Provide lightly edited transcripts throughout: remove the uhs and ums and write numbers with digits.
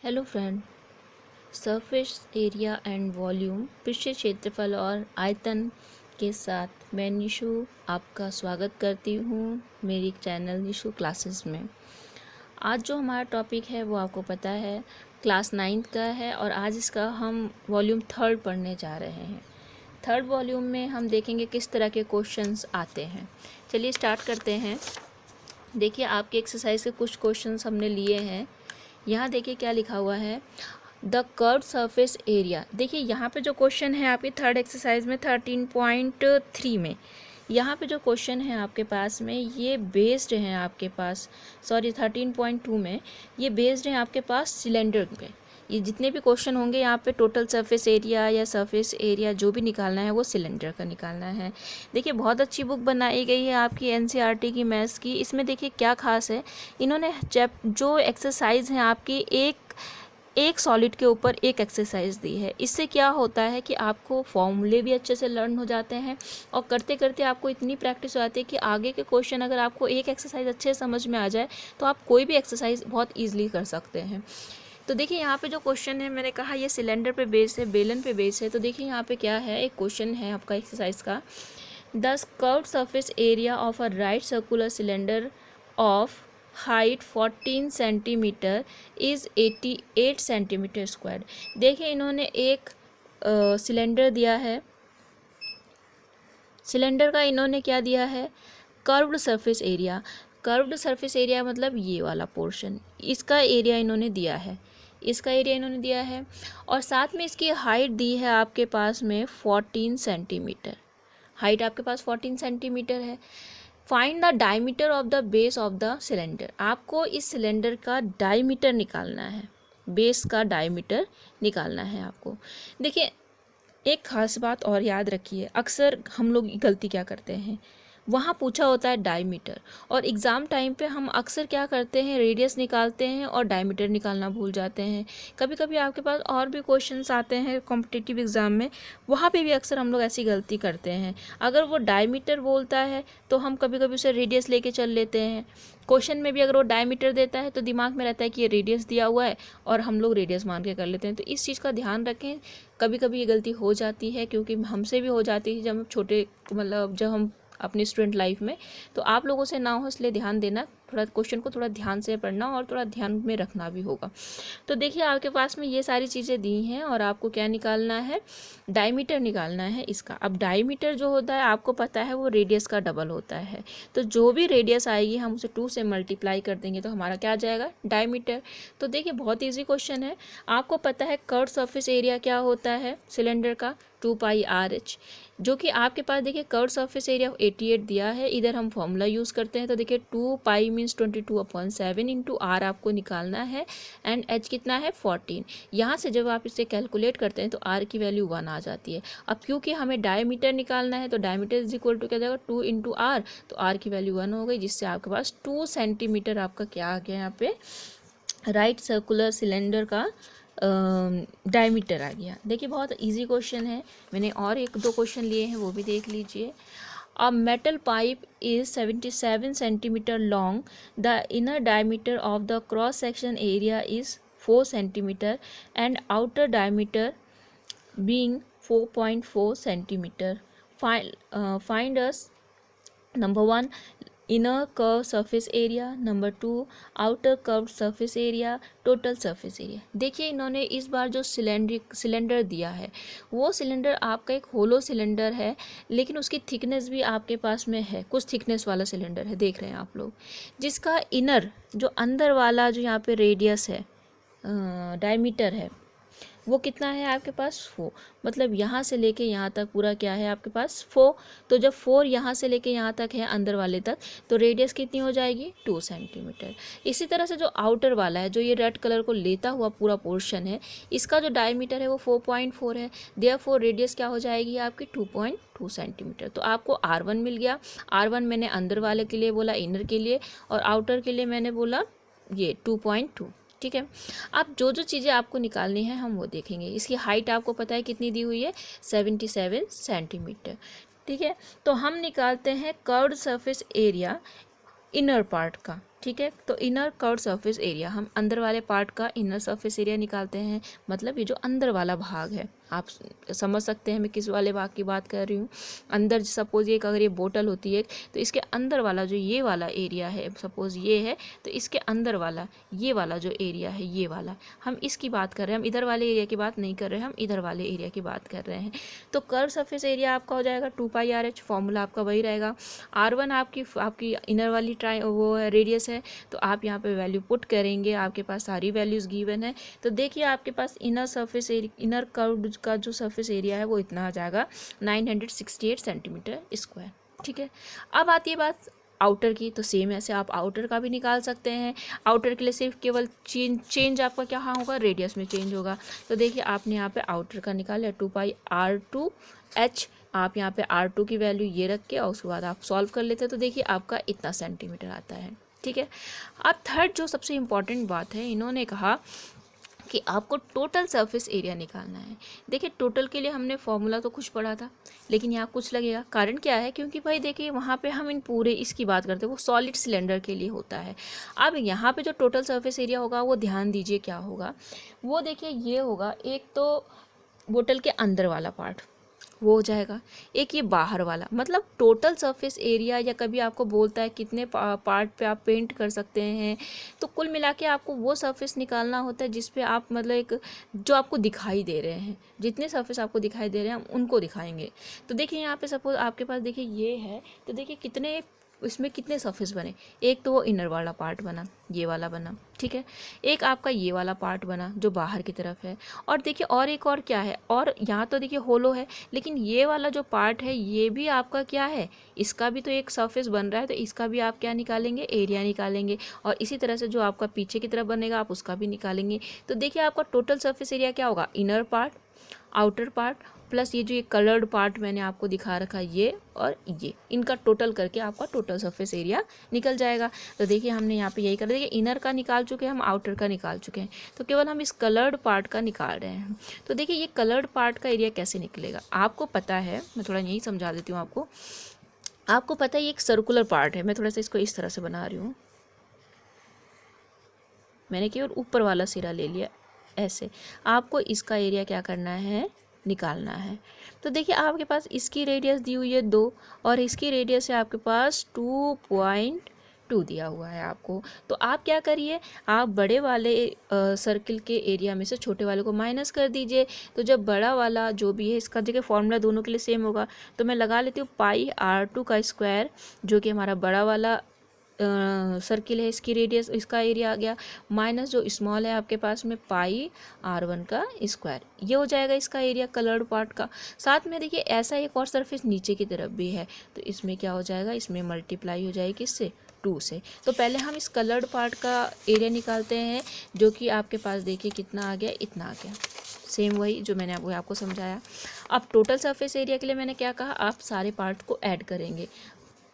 Hello friend. Surface area and volume, पृष्ठीय क्षेत्रफल और आयतन के साथ मैं निशु आपका स्वागत करती हूँ मेरी चैनल निशु क्लासेस में। आज जो हमारा टॉपिक है वो आपको पता है, क्लास 9th का है और आज इसका हम वॉल्यूम 3 पढ़ने जा रहे हैं। 3rd वॉल्यूम में हम देखेंगे किस तरह के क्वेश्चंस आते हैं। चलिए स्टार्ट करते हैं। देखिए आपके एक्सरसाइज के कुछ क्वेश्चंस हमने लिए हैं। यहाँ देखिए क्या लिखा हुआ है, द कर्व्ड सरफेस एरिया। देखिए यहाँ पे जो क्वेश्चन है आपकी 3rd एक्सरसाइज में 13.3 में, यहाँ पे जो क्वेश्चन है आपके पास में ये बेस्ड हैं आपके पास, सॉरी 13.2 में ये बेस्ड हैं आपके पास सिलेंडर पे। ये जितने भी क्वेश्चन होंगे यहाँ पे टोटल सरफेस एरिया या सरफेस एरिया जो भी निकालना है वो सिलेंडर का निकालना है। देखिए बहुत अच्छी बुक बनाई गई है आपकी एनसीईआरटी की मैथ्स की। इसमें देखिए क्या खास है, इन्होंने जो एक्सरसाइज हैं आपकी एक सॉलिड के ऊपर एक एक्सरसाइज दी है। इससे क्या होता है कि आपको फॉर्मूले भी अच्छे से लर्न हो जाते हैं और करते करते आपको इतनी प्रैक्टिस हो जाती है कि आगे के क्वेश्चन अगर आपको एक एक्सरसाइज अच्छे समझ में आ जाए तो आप कोई भी एक्सरसाइज बहुत ईजिली कर सकते हैं। तो देखिए यहाँ पे जो क्वेश्चन है, मैंने कहा ये सिलेंडर पे बेस है, बेलन पे बेस है। तो देखिए यहाँ पे क्या है, एक क्वेश्चन है आपका एक्सरसाइज का, the curved surface area of a right circular cylinder of height 14 centimetre is 88 centimetre square. देखिए इन्होंने एक सिलेंडर दिया है, सिलेंडर का इन्होंने क्या दिया है, curved surface area. Curved surface area मतलब ये वाला पोर्शन, इसका एरिया इन्होंने दिया है, इसका एरिया इन्होंने दिया है और साथ में इसकी हाइट दी है आपके पास में 14 सेंटीमीटर। हाइट आपके पास 14 सेंटीमीटर है। Find the diameter of the base of the cylinder. आपको इस सिलेंडर का डायमीटर निकालना है, बेस का डायमीटर निकालना है आपको। देखिए एक खास बात और याद रखिए, अक्सर हम लोग गलती क्या करते हैं, वहाँ पूछा होता है डायमीटर और एग्ज़ाम टाइम पे हम अक्सर क्या करते हैं, रेडियस निकालते हैं और डायमीटर निकालना भूल जाते हैं। कभी कभी आपके पास और भी क्वेश्चंस आते हैं कॉम्पिटिटिव एग्ज़ाम में, वहाँ पे भी अक्सर हम लोग ऐसी गलती करते हैं। अगर वो डायमीटर बोलता है तो हम कभी कभी उसे रेडियस लेके चल लेते हैं। क्वेश्चन में भी अगर वो डायमीटर देता है तो दिमाग में रहता है कि ये रेडियस दिया हुआ है और हम लोग रेडियस मान के कर लेते हैं। तो इस चीज़ का ध्यान रखें, कभी कभी ये गलती हो जाती है, क्योंकि हमसे भी हो जाती है जब हम छोटे, मतलब जब हम अपनी स्टूडेंट लाइफ में। तो आप लोगों से ना हो इसलिए ध्यान देना, थोड़ा क्वेश्चन को थोड़ा ध्यान से पढ़ना और थोड़ा ध्यान में रखना भी होगा। तो देखिए आपके पास में ये सारी चीज़ें दी हैं और आपको क्या निकालना है, डायमीटर निकालना है इसका। अब डायमीटर जो होता है आपको पता है वो रेडियस का डबल होता है, तो जो भी रेडियस आएगी हम उसे 2 से मल्टीप्लाई कर देंगे तो हमारा क्या आ जाएगा, डायमीटर। तो देखिए बहुत ईजी क्वेश्चन है। आपको पता है कर्व्ड सरफेस एरिया क्या होता है सिलेंडर का, 2πr/h, जो कि आपके पास देखिए कर्व्ड सरफेस एरिया 88 दिया है। इधर हम फॉर्मूला यूज़ करते हैं तो देखिए 2π मीन्स 22/7 इंटू r आपको निकालना है एंड h कितना है 14। यहाँ से जब आप इसे कैलकुलेट करते हैं तो r की वैल्यू 1 आ जाती है। अब क्योंकि हमें डायमीटर निकालना है तो डायमीटर इज इक्वल टू क्या जाएगा, 2 इंटू r, तो r की वैल्यू 1 हो गई, जिससे आपके पास 2 सेंटीमीटर आपका क्या आ गया यहाँ पे, राइट सर्कुलर सिलेंडर का डायमीटर आ गया। देखिए बहुत इजी क्वेश्चन है, मैंने और 1-2 क्वेश्चन लिए हैं वो भी देख लीजिए। A metal pipe is 77 centimeter long. The inner diameter of the cross section area is 4 centimeter and outer diameter being 4.4 centimeter. Find us number 1 inner curved surface area, number 2 outer curved surface area, total surface area. देखिए इन्होंने इस बार जो cylinder दिया है वो cylinder आपका एक hollow cylinder है, लेकिन उसकी थिकनेस भी आपके पास में है, कुछ थिकनेस वाला सिलेंडर है, देख रहे हैं आप लोग, जिसका इनर जो अंदर वाला जो यहाँ पे रेडियस है, डायमीटर है, वो कितना है आपके पास 4, मतलब यहाँ से लेके यहाँ तक पूरा क्या है आपके पास 4। तो जब 4 यहाँ से लेके यहाँ तक है अंदर वाले तक, तो रेडियस कितनी हो जाएगी 2 सेंटीमीटर। इसी तरह से जो आउटर वाला है, जो ये रेड कलर को लेता हुआ पूरा पोर्शन है, इसका जो डायमीटर है वो 4.4 है, देयरफॉर रेडियस क्या हो जाएगी आपकी 2.2 सेंटीमीटर। तो आपको r1 मिल गया। r1 मैंने अंदर वाले के लिए बोला, इनर के लिए, और आउटर के लिए मैंने बोला ये 2.2। ठीक है, अब जो जो चीज़ें आपको निकालनी है हम वो देखेंगे। इसकी हाइट आपको पता है कितनी दी हुई है, 77 सेंटीमीटर। ठीक है, तो हम निकालते हैं curved surface area inner part का। ठीक है। तो इनर कर्व्ड सरफेस एरिया, हम अंदर वाले पार्ट का इनर सरफेस एरिया निकालते हैं, मतलब ये जो अंदर वाला भाग है, आप समझ सकते हैं मैं किस वाले भाग की बात कर रही हूँ। अंदर सपोज ये अगर ये बोतल होती है तो इसके अंदर वाला जो ये वाला एरिया है, सपोज ये है, तो इसके अंदर वाला ये वाला जो एरिया है, ये वाला, हम इसकी बात कर रहे हैं, हम इधर वाले एरिया की बात नहीं कर रहे हैं, हम इधर वाले एरिया की बात कर रहे हैं। तो कर्व सरफेस एरिया आपका हो जाएगा 2πr/h, फॉर्मूला आपका वही रहेगा। R1 आपकी इनर वाली वो है रेडियस है, तो आप यहाँ पे वैल्यू पुट करेंगे, आपके पास सारी वैल्यूज़ गिवन है। तो देखिए आपके पास inner surface area, inner curve का जो सरफेस एरिया है वो इतना आ जाएगा 968 सेंटीमीटर स्क्वायर। ठीक है। अब आती है बात आउटर की, तो सेम ऐसे आप आउटर का भी निकाल सकते हैं। आउटर के लिए सिर्फ केवल चेंज आपका क्या होगा, रेडियस में चेंज होगा। तो देखिए आपने यहाँ पे आउटर का निकाला 2πr/2h, आप यहाँ पे R2 की वैल्यू ये रख के और उसके बाद आप सॉल्व कर लेते हैं, तो देखिए आपका इतना सेंटीमीटर आता है। ठीक है। अब थर्ड जो सबसे इम्पॉर्टेंट बात है, इन्होंने कहा कि आपको टोटल सरफेस एरिया निकालना है। देखिए टोटल के लिए हमने फॉर्मूला तो कुछ पढ़ा था, लेकिन यहाँ कुछ लगेगा। कारण क्या है, क्योंकि भाई देखिए वहाँ पे हम इन पूरे इसकी बात करते हैं, वो सॉलिड सिलेंडर के लिए होता है। अब यहाँ पे जो टोटल सरफेस एरिया होगा वो ध्यान दीजिए क्या होगा, वो देखिए ये होगा, एक तो बोतल के अंदर वाला पार्ट वो हो जाएगा, एक ये बाहर वाला, मतलब टोटल सरफेस एरिया, या कभी आपको बोलता है कितने पार्ट पे आप पेंट कर सकते हैं, तो कुल मिला के आपको वो सरफेस निकालना होता है जिस पे आप मतलब एक जो आपको दिखाई दे रहे हैं, जितने सरफेस आपको दिखाई दे रहे हैं हम उनको दिखाएंगे। तो देखिए यहाँ पे सपोज आपके पास देखिए ये है, तो देखिए कितने इसमें कितने सरफेस बने, एक तो वो इनर वाला पार्ट बना, ये वाला बना, ठीक है, एक आपका ये वाला पार्ट बना जो बाहर की तरफ है, और देखिए और एक और क्या है, और यहाँ तो देखिए होलो है, लेकिन ये वाला जो पार्ट है ये भी आपका क्या है, इसका भी तो एक सरफेस बन रहा है, तो इसका भी आप क्या निकालेंगे, एरिया निकालेंगे, और इसी तरह से जो आपका पीछे की तरफ बनेगा आप उसका भी निकालेंगे। तो देखिए आपका टोटल सरफेस एरिया क्या होगा, inner part, outer part, plus ये जो ये कलर्ड पार्ट मैंने आपको दिखा रखा ये और ये, इनका टोटल करके आपका टोटल सरफेस एरिया निकल जाएगा। तो देखिए हमने यहाँ पे यही कर, देखिए इनर का निकाल चुके हैं हम, आउटर का निकाल चुके हैं, तो केवल हम इस कलर्ड पार्ट का निकाल रहे हैं। तो देखिए ये कलर्ड पार्ट का एरिया कैसे निकलेगा, आपको पता है, मैं थोड़ा यही समझा देती हूँ आपको पता है ये एक सर्कुलर पार्ट है, मैं थोड़ा सा इसको इस तरह से बना रही हूँ, मैंने केवल ऊपर वाला सिरा ले लिया ऐसे, आपको इसका एरिया क्या करना है, निकालना है। तो देखिए आपके पास इसकी रेडियस दी हुई है 2 और इसकी रेडियस है आपके पास 2.2 दिया हुआ है आपको। तो आप क्या करिए, आप बड़े वाले सर्किल के एरिया में से छोटे वाले को माइनस कर दीजिए। तो जब बड़ा वाला जो भी है, इसका देखिए फॉर्मूला दोनों के लिए सेम होगा, तो मैं लगा लेती हूँ πr2 का स्क्वायर, जो कि हमारा बड़ा वाला सर्किल है, इसकी रेडियस, इसका एरिया आ गया, माइनस जो स्मॉल है आपके पास में πr1 का स्क्वायर, ये हो जाएगा इसका एरिया कलर्ड पार्ट का। साथ में देखिए ऐसा एक और सरफेस नीचे की तरफ भी है, तो इसमें क्या हो जाएगा, इसमें मल्टीप्लाई हो जाएगी किससे, 2 से। तो पहले हम इस कलर्ड पार्ट का एरिया निकालते हैं, जो कि आपके पास देखिए कितना आ गया, इतना आ गया, सेम वही जो मैंने आपको समझाया। अब टोटल सरफेस एरिया के लिए मैंने क्या कहा, आप सारे पार्ट को ऐड करेंगे,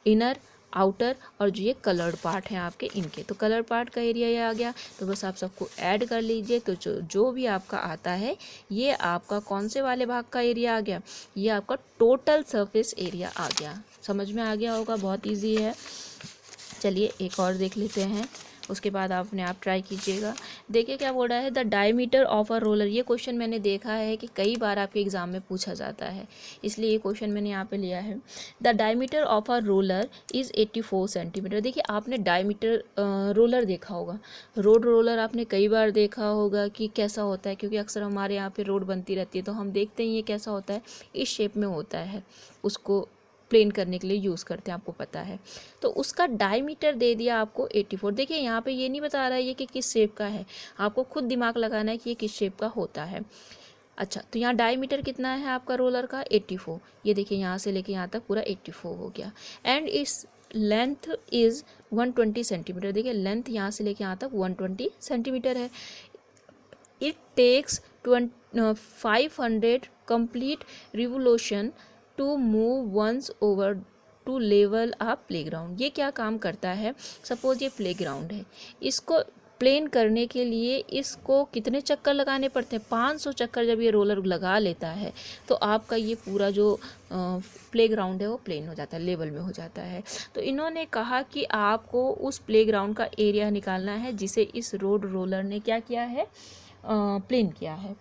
इनर, आउटर और जो ये कलर्ड पार्ट हैं आपके, इनके, तो कलर पार्ट का एरिया ये आ गया। तो बस आप सबको ऐड कर लीजिए, तो जो भी आपका आता है ये आपका कौन से वाले भाग का एरिया आ गया, ये आपका टोटल सरफेस एरिया आ गया। समझ में आ गया होगा, बहुत इजी है। चलिए एक और देख लेते हैं, उसके बाद आपने आप ट्राई कीजिएगा। देखिए क्या बोल रहा है, the diameter of a roller, ये क्वेश्चन मैंने देखा है कि कई बार आपके एग्जाम में पूछा जाता है, इसलिए ये क्वेश्चन मैंने यहाँ पे लिया है। The diameter of a roller is 84 centimetre. देखिए आपने डायमीटर रोलर देखा होगा, रोड रोलर आपने कई बार देखा होगा कि कैसा होता है, क्योंकि अक्सर हमारे यहाँ पे रोड बनती रहती है, तो हम देखते हैं ये कैसा होता है, इस शेप में होता है, उसको प्लेन करने के लिए यूज़ करते हैं, आपको पता है। तो उसका डायमीटर दे दिया आपको 84। देखिए यहाँ पे ये नहीं बता रहा है ये कि किस शेप का है, आपको खुद दिमाग लगाना है कि ये किस शेप का होता है। अच्छा, तो यहाँ डायमीटर कितना है आपका रोलर का, 84। ये देखिए यहाँ से लेके यहाँ तक पूरा 84 हो गया। एंड इस लेंथ इज़ 120 सेंटीमीटर। देखिए लेंथ यहाँ से लेके यहाँ तक 120 सेंटीमीटर है। It takes 500 complete revolution to move once over to level a playground. ये क्या काम करता है, सपोज ये प्लेग्राउंड है, इसको प्लेन करने के लिए इसको कितने चक्कर लगाने पड़ते हैं, 500 चक्कर जब ये रोलर लगा लेता है तो आपका ये पूरा जो प्लेग्राउंड है वो प्लेन हो जाता है, लेवल में हो जाता है। तो इन्होंने कहा कि आपको उस प्लेग्राउंड का एरिया निकालना है जिसे इस रोड रोलर ने क्या किया है, प्लेन किया है।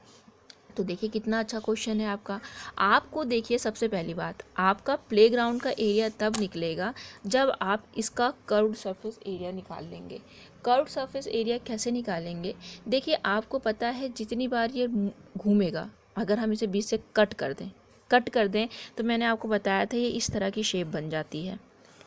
तो देखिए कितना अच्छा क्वेश्चन है आपका। आपको देखिए सबसे पहली बात, आपका प्लेग्राउंड का एरिया तब निकलेगा जब आप इसका कर्व्ड सरफेस एरिया निकाल लेंगे। कर्व्ड सरफेस एरिया कैसे निकालेंगे, देखिए आपको पता है जितनी बार ये घूमेगा, अगर हम इसे बीच से कट कर दें तो मैंने आपको बताया था ये इस तरह की शेप बन जाती है,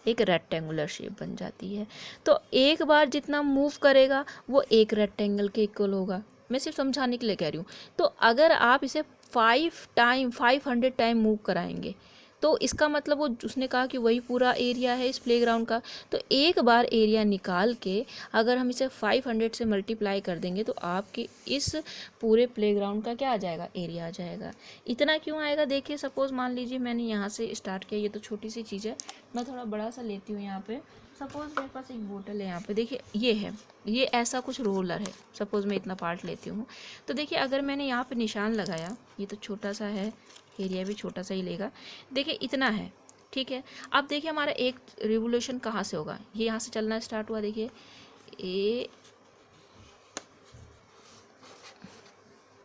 एक रेक्टेंगुलर शेप बन जाती है। तो एक बार जितना मूव करेगा वो एक रेक्टेंगल के इक्वल होगा, मैं सिर्फ समझाने के लिए कह रही हूँ। तो अगर आप इसे 500 टाइम मूव कराएंगे तो इसका मतलब वो उसने कहा कि वही पूरा एरिया है इस प्लेग्राउंड का। तो एक बार एरिया निकाल के अगर हम इसे 500 से मल्टीप्लाई कर देंगे तो आपके इस पूरे प्लेग्राउंड का क्या आ जाएगा, एरिया आ जाएगा। इतना क्यों आएगा, देखिए सपोज़ मान लीजिए मैंने यहाँ से स्टार्ट किया, ये तो छोटी सी चीज़ है, मैं थोड़ा बड़ा सा लेती हूँ। यहाँ पे सपोज़ मेरे पास एक बोतल है, यहाँ पे देखिए ये है, ये ऐसा कुछ रोलर है, सपोज़ मैं इतना पार्ट लेती हूँ। तो देखिए अगर मैंने यहाँ पे निशान लगाया, ये तो छोटा सा है, एरिया भी छोटा सा ही लेगा, देखिए इतना है, ठीक है। अब देखिए हमारा एक रिवोल्यूशन कहाँ से होगा, ये यहाँ से चलना स्टार्ट हुआ, देखिए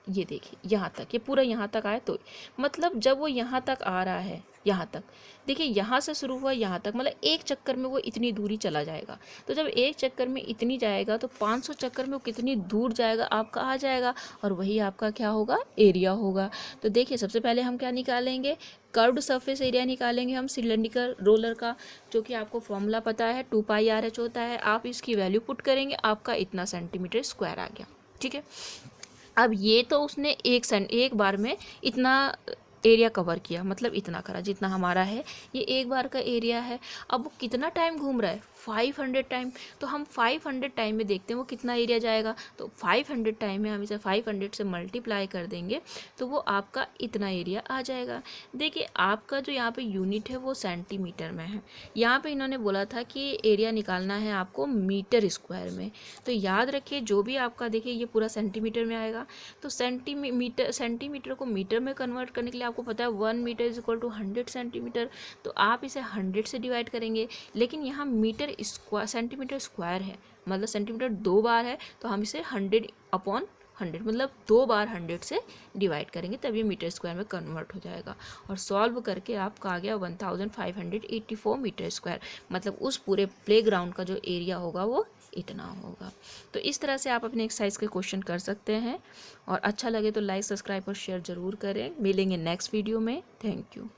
ये देखिए यहाँ तक, ये पूरा यहाँ तक आया। तो मतलब जब वो यहाँ तक आ रहा है, यहाँ तक देखिए, यहाँ से शुरू हुआ यहाँ तक, मतलब एक चक्कर में वो इतनी दूरी चला जाएगा। तो जब एक चक्कर में इतनी जाएगा तो 500 चक्कर में वो कितनी दूर जाएगा आपका आ जाएगा, और वही आपका क्या होगा, एरिया होगा। तो देखिए सबसे पहले हम क्या निकालेंगे, कर्व्ड सरफेस एरिया निकालेंगे हम सिलेंड्रिकल रोलर का, जो कि आपको फॉर्मूला पता है 2πRH होता है। आप इसकी वैल्यू पुट करेंगे, आपका इतना सेंटीमीटर स्क्वायर आ गया, ठीक है। अब ये तो उसने एक बार में इतना एरिया कवर किया, मतलब इतना करा जितना हमारा है, ये एक बार का एरिया है। अब वो कितना टाइम घूम रहा है, 500 टाइम। तो हम 500 टाइम में देखते हैं वो कितना एरिया जाएगा। तो 500 टाइम में हम इसे 500 से मल्टीप्लाई कर देंगे तो वो आपका इतना एरिया आ जाएगा। देखिए आपका जो यहाँ पे यूनिट है वो सेंटीमीटर में है। यहाँ पे इन्होंने बोला था कि एरिया निकालना है आपको मीटर स्क्वायर में। तो याद रखिए जो भी आपका, देखिए ये पूरा सेंटीमीटर में आएगा। तो सेंटीमीटर को मीटर में कन्वर्ट करने के लिए आपको पता है 1 metre is equal to 100 centimetre. तो आप इसे 100 से डिवाइड करेंगे, लेकिन यहाँ मीटर स्क्वायर सेंटीमीटर स्क्वायर है, मतलब सेंटीमीटर 2 बार है, तो हम इसे 100/100 मतलब 2 बार 100 से डिवाइड करेंगे, तब ये मीटर स्क्वायर में कन्वर्ट हो जाएगा। और सॉल्व करके आपका आ गया 1584 मीटर स्क्वायर, मतलब उस पूरे प्लेग्राउंड का जो एरिया होगा वो इतना होगा। तो इस तरह से आप अपने एक्सरसाइज के क्वेश्चन कर सकते हैं, और अच्छा लगे तो लाइक, सब्सक्राइब और शेयर ज़रूर करें। मिलेंगे नेक्स्ट वीडियो में। Thank you.